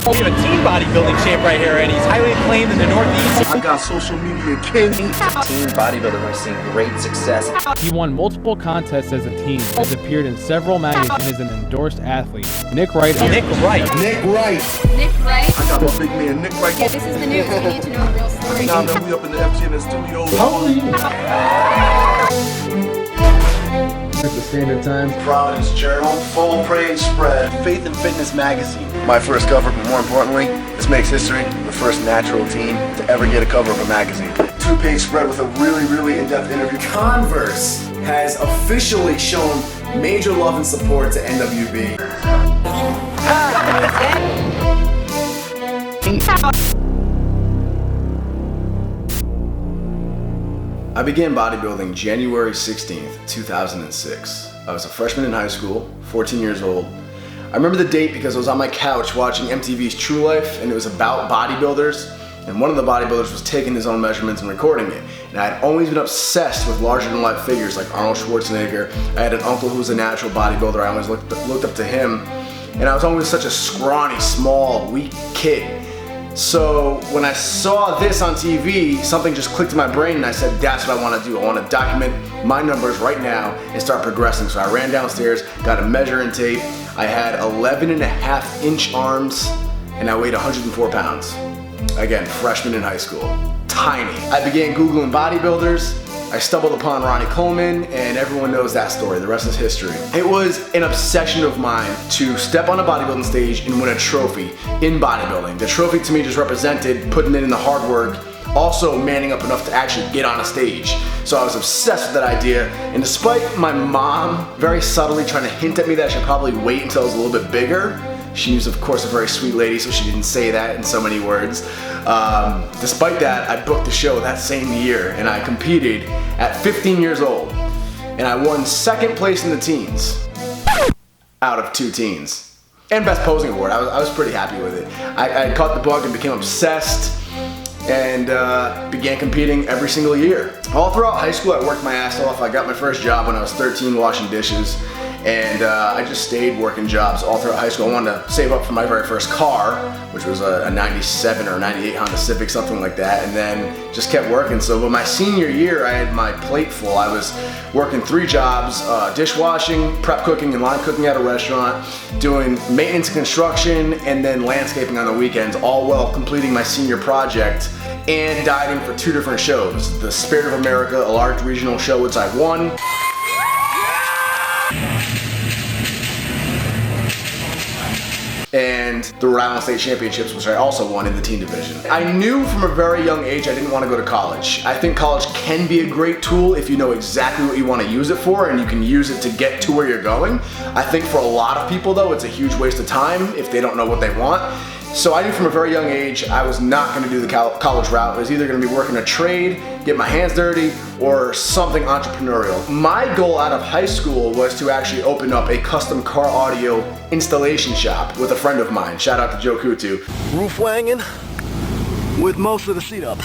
We have a teen bodybuilding champ right here, and he's highly acclaimed in the Northeast. I got social media king. Teen bodybuilder who's seen great success. He won multiple contests as a teen, has appeared in several magazines, and is an endorsed athlete. Nick Wright. Nick Wright. Nick Wright. Nick Wright. I got my big man Nick Wright. Yeah, this is the news. You need to know the real story. Now that we up in the FGN studio. How old are you? At the Standard Times, Providence Journal, full page spread, Faith and Fitness magazine. My first cover, but more importantly, this makes history. The first natural teen to ever get a cover of a magazine. 2-page spread with a really in-depth interview. Converse has officially shown major love and support to NWB. I began bodybuilding January 16th, 2006. I was a freshman in high school, 14 years old. I remember the date because I was on my couch watching MTV's True Life, and it was about bodybuilders, and one of the bodybuilders was taking his own measurements and recording it. And I had always been obsessed with larger than life figures like Arnold Schwarzenegger. I had an uncle who was a natural bodybuilder. I always looked up to him, and I was always such a scrawny, small, weak kid. So when I saw this on TV, something just clicked in my brain and I said, that's what I want to do. I want to document my numbers right now and start progressing. So I ran downstairs, got a measuring tape. I had 11.5-inch arms and I weighed 104 pounds. Again, freshman in high school. Tiny. I began Googling bodybuilders. I stumbled upon Ronnie Coleman, and everyone knows that story. The rest is history. It was an obsession of mine to step on a bodybuilding stage and win a trophy in bodybuilding. The trophy to me just represented putting in the hard work, also manning up enough to actually get on a stage. So I was obsessed with that idea, and despite my mom very subtly trying to hint at me that I should probably wait until I was a little bit bigger, she was, of course, a very sweet lady, so she didn't say that in so many words. Despite that, I booked the show that same year, and I competed at 15 years old. And I won second place in the teens, out of 2 teens. And Best Posing Award. I was pretty happy with it. I caught the bug and became obsessed, and began competing every single year. All throughout high school, I worked my ass off. I got my first job when I was 13 washing dishes. And I just stayed working jobs all throughout high school. I wanted to save up for my very first car, which was a 97 or 98 Honda Civic, something like that, and then just kept working. So by my senior year, I had my plate full. I was working 3 jobs, dishwashing, prep cooking, and line cooking at a restaurant, doing maintenance construction, and then landscaping on the weekends, all while completing my senior project and dieting for 2 different shows. The Spirit of America, a large regional show which I won. And the Rhode Island State Championships, which I also won in the teen division. I knew from a very young age I didn't want to go to college. I think college can be a great tool if you know exactly what you want to use it for and you can use it to get to where you're going. I think for a lot of people though, it's a huge waste of time if they don't know what they want. So I knew from a very young age I was not going to do the college route. I was either going to be working a trade, get my hands dirty, or something entrepreneurial. My goal out of high school was to actually open up a custom car audio installation shop with a friend of mine. Shout out to Joe Kutu. Roof wanging with most of the seat up.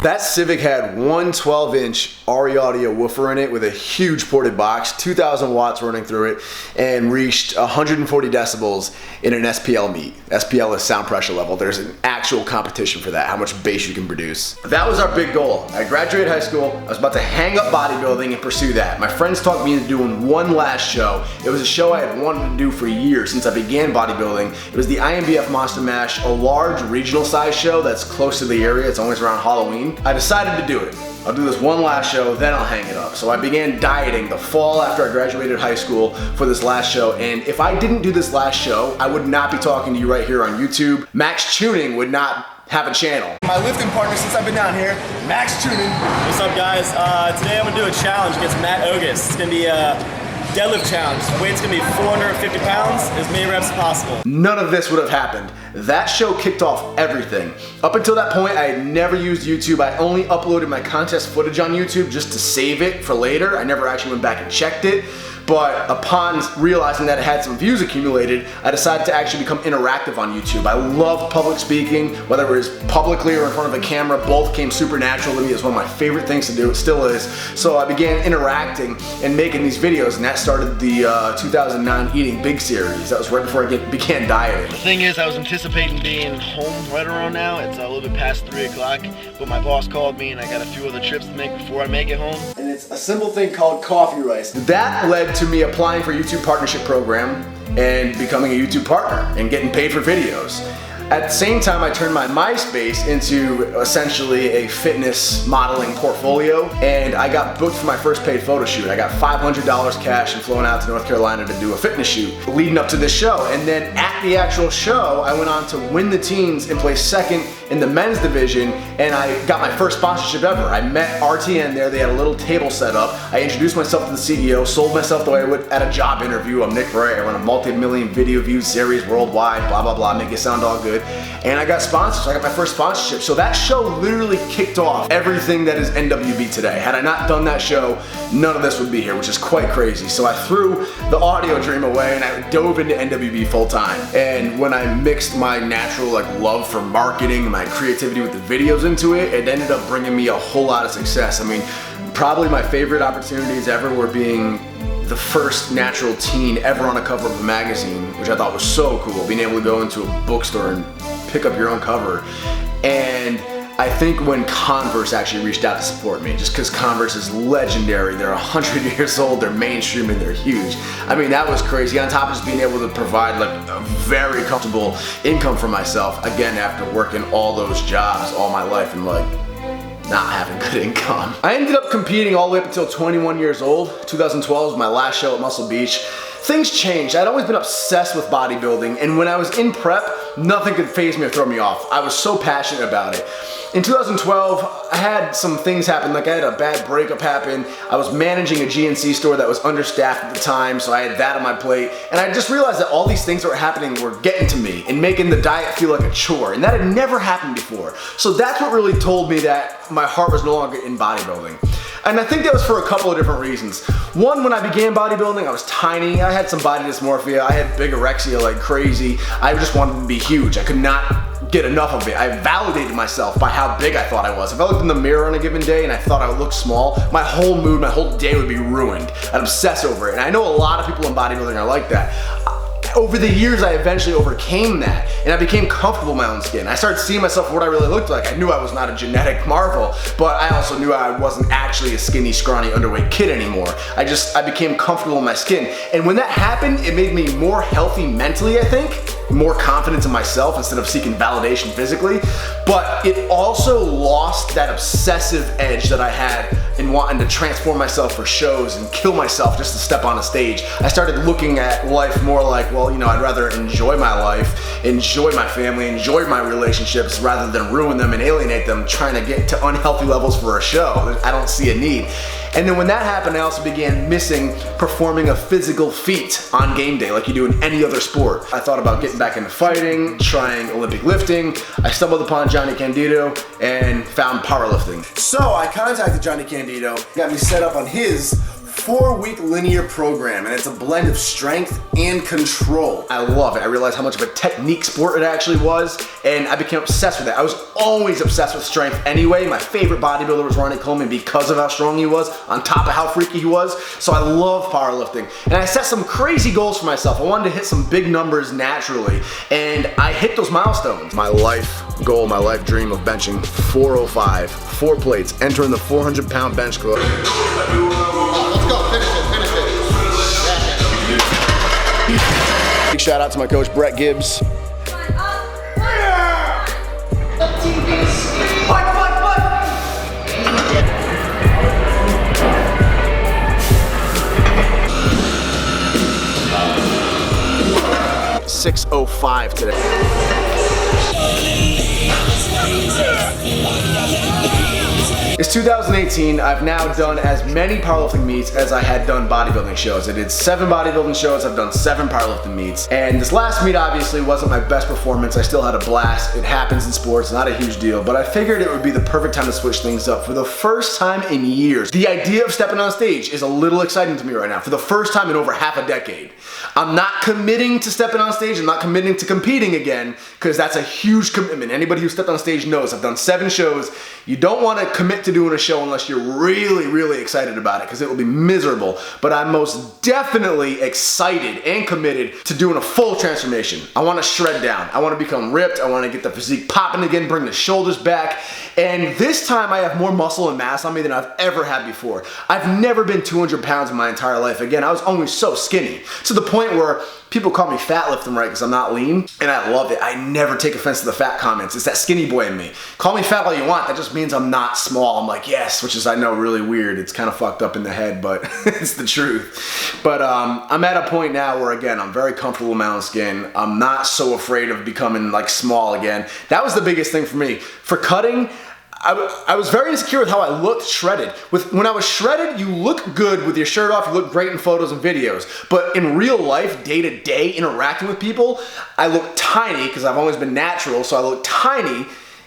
That Civic had one 12-inch RE audio woofer in it with a huge ported box, 2,000 watts running through it, and reached 140 decibels in an SPL meet. SPL is sound pressure level. There's an actual competition for that, how much bass you can produce. That was our big goal. I graduated high school, I was about to hang up bodybuilding and pursue that. My friends talked me into doing one last show. It was a show I had wanted to do for years since I began bodybuilding. It was the IMBF Monster Mash, a large regional size show that's close to the area. It's always around Halloween. I decided to do it. I'll do this one last show, then I'll hang it up. So I began dieting the fall after I graduated high school for this last show. And if I didn't do this last show, I would not be talking to you right here on YouTube. Max Tuning would not have a channel. My lifting partner since I've been down here, Max Tuning. What's up guys? Today I'm gonna do a challenge against Matt Ogus. It's gonna be a deadlift challenge. The weight's gonna be 450 pounds, as many reps as possible. None of this would have happened. That show kicked off everything. Up until that point, I had never used YouTube. I only uploaded my contest footage on YouTube just to save it for later. I never actually went back and checked it. But upon realizing that it had some views accumulated, I decided to actually become interactive on YouTube. I love public speaking, whether it was publicly or in front of a camera. Both came super natural to me. It's one of my favorite things to do. It still is. So I began interacting and making these videos, and that started the 2009 Eating Big series. That was right before I began dieting. The thing is, I was anticipating being home right around now. It's a little bit past 3 o'clock, but my boss called me and I got a few other trips to make before I make it home. And it's a simple thing called coffee rice. That led to me applying for a YouTube partnership program and becoming a YouTube partner and getting paid for videos. At the same time, I turned my MySpace into essentially a fitness modeling portfolio, and I got booked for my first paid photo shoot. I got $500 cash and flown out to North Carolina to do a fitness shoot leading up to this show. And then at the actual show, I went on to win the teens and place second in the men's division, and I got my first sponsorship ever. I met RTN there. They had a little table set up. I introduced myself to the CEO, sold myself the way I would at a job interview. I'm Nick Wright. I run a multi-million video view series worldwide, blah, blah, blah, make it sound all good. And I got sponsors. I got my first sponsorship. So that show literally kicked off everything that is NWB today. Had I not done that show, none of this would be here, which is quite crazy. So I threw the audio dream away and I dove into NWB full time. And when I mixed my natural love for marketing, my creativity with the videos into it, it ended up bringing me a whole lot of success. I mean, probably my favorite opportunities ever were being the first natural teen ever on a cover of a magazine, which I thought was so cool, being able to go into a bookstore and pick up your own cover. And I think when Converse actually reached out to support me, just because Converse is legendary, they're 100 years old, they're mainstream, and they're huge. I mean, that was crazy. On top of just being able to provide a very comfortable income for myself, again, after working all those jobs all my life and not having good income. I ended up competing all the way up until 21 years old. 2012 was my last show at Muscle Beach. Things changed. I'd always been obsessed with bodybuilding, and when I was in prep, nothing could faze me or throw me off. I was so passionate about it. In 2012, I had some things happen, I had a bad breakup happen. I was managing a GNC store that was understaffed at the time, so I had that on my plate. And I just realized that all these things that were happening were getting to me and making the diet feel like a chore, and that had never happened before. So that's what really told me that my heart was no longer in bodybuilding. And I think that was for a couple of different reasons. One, when I began bodybuilding, I was tiny. I had some body dysmorphia. I had big anorexia like crazy. I just wanted to be huge. I could not get enough of it. I validated myself by how big I thought I was. If I looked in the mirror on a given day and I thought I would look small, my whole mood, my whole day would be ruined. I'd obsess over it. And I know a lot of people in bodybuilding are like that. Over the years, I eventually overcame that, and I became comfortable in my own skin. I started seeing myself for what I really looked like. I knew I was not a genetic marvel, but I also knew I wasn't actually a skinny, scrawny, underweight kid anymore. I became comfortable in my skin. And when that happened, it made me more healthy mentally, I think, more confidence in myself instead of seeking validation physically. But it also lost that obsessive edge that I had in wanting to transform myself for shows and kill myself just to step on a stage. I started looking at life more like, well, I'd rather enjoy my life, enjoy my family, enjoy my relationships rather than ruin them and alienate them trying to get to unhealthy levels for a show. I don't see a need. And then when that happened, I also began missing performing a physical feat on game day like you do in any other sport. I thought about getting back into fighting, trying Olympic lifting. I stumbled upon Johnny Candido and found powerlifting. So I contacted Johnny Candido, got me set up on his 4-week linear program, and it's a blend of strength and control. I love it. I realized how much of a technique sport it actually was, and I became obsessed with it. I was always obsessed with strength anyway. My favorite bodybuilder was Ronnie Coleman because of how strong he was, on top of how freaky he was. So I love powerlifting. And I set some crazy goals for myself. I wanted to hit some big numbers naturally, and I hit those milestones. My life goal, my life dream of benching 405, 4 plates, entering the 400-pound bench club. Let's go, finish it. Big shout out to my coach, Brett Gibbs. $605 today. It's 2018. I've now done as many powerlifting meets as I had done bodybuilding shows. I did 7 bodybuilding shows, I've done 7 powerlifting meets. And this last meet obviously wasn't my best performance. I still had a blast. It happens in sports, not a huge deal, but I figured it would be the perfect time to switch things up for the first time in years. The idea of stepping on stage is a little exciting to me right now. For the first time in over half a decade. I'm not committing to stepping on stage, I'm not committing to competing again, because that's a huge commitment. Anybody who stepped on stage knows I've done 7 shows. You don't want to commit to doing a show unless you're really, really excited about it, because it will be miserable. But I'm most definitely excited and committed to doing a full transformation. I want to shred down. I want to become ripped. I want to get the physique popping again, bring the shoulders back. And this time I have more muscle and mass on me than I've ever had before. I've never been 200 pounds in my entire life. Again, I was only so skinny. To the point where people call me fat lifting, right, because I'm not lean, and I love it. I never take offense to the fat comments. It's that skinny boy in me. Call me fat all you want, that just means I'm not small. I'm like, yes, which is, I know, really weird. It's kind of fucked up in the head, but it's the truth. But I'm at a point now where, again, I'm very comfortable in my own skin. I'm not so afraid of becoming like small again. That was the biggest thing for me. For cutting, I was very insecure with how I looked shredded. When I was shredded, you look good with your shirt off, you look great in photos and videos. But in real life, day to day, interacting with people, I look tiny because I've always been natural, so I look tiny.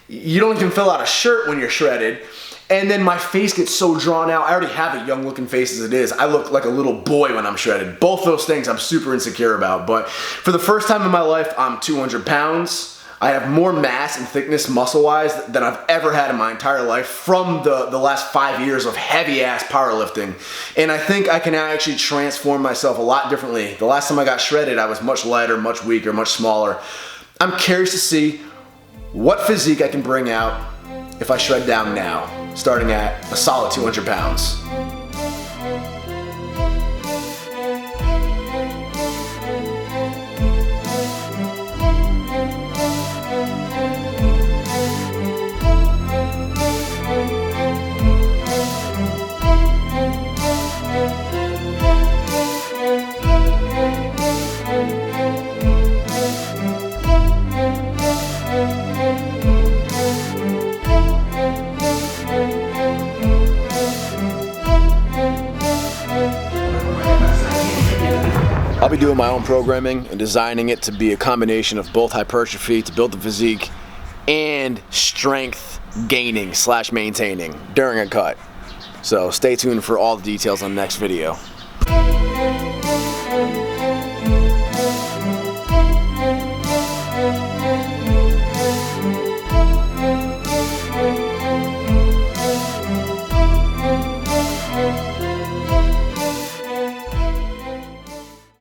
You don't even fill out a shirt when you're shredded. And then my face gets so drawn out. I already have a young looking face as it is. I look like a little boy when I'm shredded. Both those things I'm super insecure about. But for the first time in my life, I'm 200 pounds. I have more mass and thickness muscle-wise than I've ever had in my entire life from the last 5 years of heavy-ass powerlifting. And I think I can now actually transform myself a lot differently. The last time I got shredded, I was much lighter, much weaker, much smaller. I'm curious to see what physique I can bring out if I shred down now, starting at a solid 200 pounds. I'll be doing my own programming and designing it to be a combination of both hypertrophy to build the physique and strength gaining / maintaining during a cut. So stay tuned for all the details on the next video.